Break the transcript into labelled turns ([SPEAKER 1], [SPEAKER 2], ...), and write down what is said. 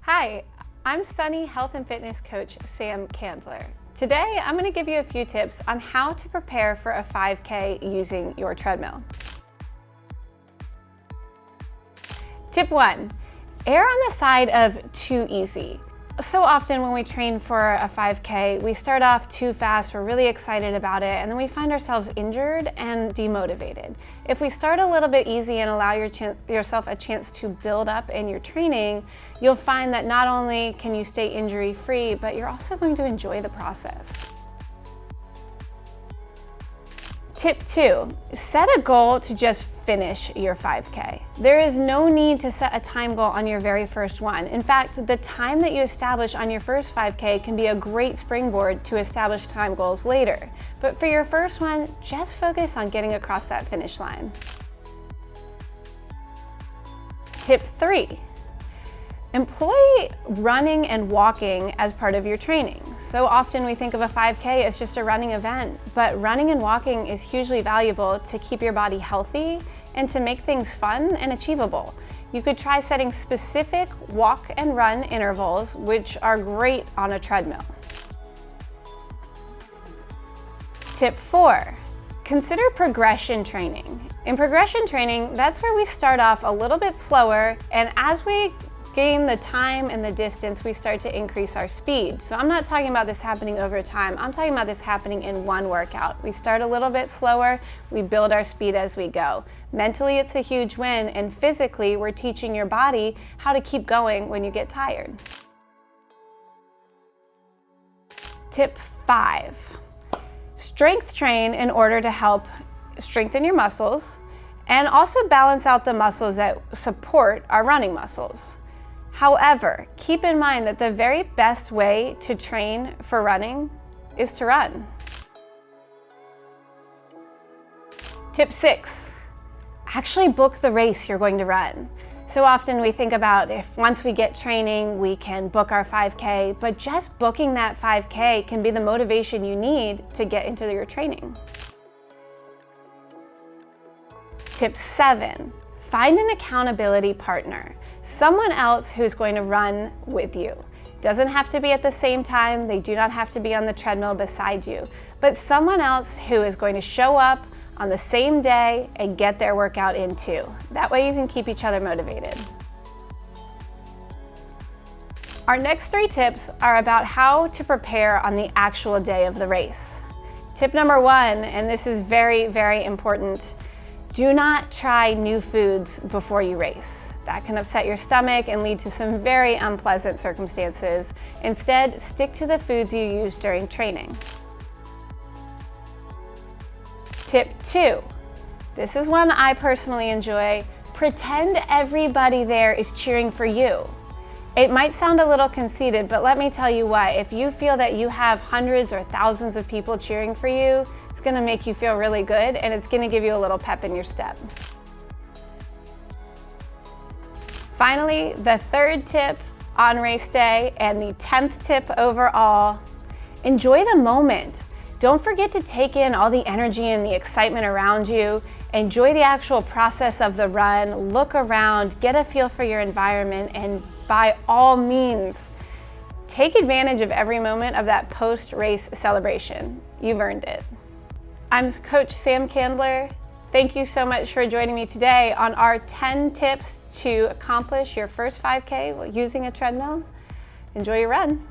[SPEAKER 1] Hi, I'm Sunny Health and Fitness Coach Sam Candler. Today, I'm going to give you a few tips on how to prepare for a 5K using your treadmill. Tip 1, err on the side of too easy. So often when we train for a 5K, we start off too fast, we're really excited about it, and then we find ourselves injured and demotivated. If we start a little bit easy and allow yourself a chance to build up in your training, you'll find that not only can you stay injury-free, but you're also going to enjoy the process. Tip 2, set a goal to just finish your 5K. There is no need to set a time goal on your very first one. In fact, the time that you establish on your first 5K can be a great springboard to establish time goals later. But for your first one, just focus on getting across that finish line. Tip 3, employ running and walking as part of your training. So often we think of a 5K as just a running event, but running and walking is hugely valuable to keep your body healthy and to make things fun and achievable. You could try setting specific walk and run intervals, which are great on a treadmill. Tip 4, consider progression training. In progression training, that's where we start off a little bit slower, and as we gain the time and the distance, we start to increase our speed. So I'm not talking about this happening over time, I'm talking about this happening in one workout. We start a little bit slower, we build our speed as we go. Mentally, it's a huge win, and physically, we're teaching your body how to keep going when you get tired. Tip 5, strength train in order to help strengthen your muscles and also balance out the muscles that support our running muscles. However, keep in mind that the very best way to train for running is to run. Tip 6, actually book the race you're going to run. So often we think about if once we get training, we can book our 5K, but just booking that 5K can be the motivation you need to get into your training. Tip 7, find an accountability partner. Someone else who's going to run with you. Doesn't have to be at the same time, they do not have to be on the treadmill beside you, but someone else who is going to show up on the same day and get their workout in too. That way you can keep each other motivated. Our next 3 tips are about how to prepare on the actual day of the race. Tip number 1, and this is very, very important, do not try new foods before you race. That can upset your stomach and lead to some very unpleasant circumstances. Instead, stick to the foods you use during training. Tip 2, this is one I personally enjoy. Pretend everybody there is cheering for you. It might sound a little conceited, but let me tell you what, if you feel that you have hundreds or thousands of people cheering for you, it's gonna make you feel really good and it's gonna give you a little pep in your step. Finally, the 3rd tip on race day and the 10th tip overall, enjoy the moment. Don't forget to take in all the energy and the excitement around you. Enjoy the actual process of the run, look around, get a feel for your environment, and by all means, take advantage of every moment of that post-race celebration. You've earned it. I'm Coach Sam Candler. Thank you so much for joining me today on our 10 tips to accomplish your first 5K using a treadmill. Enjoy your run.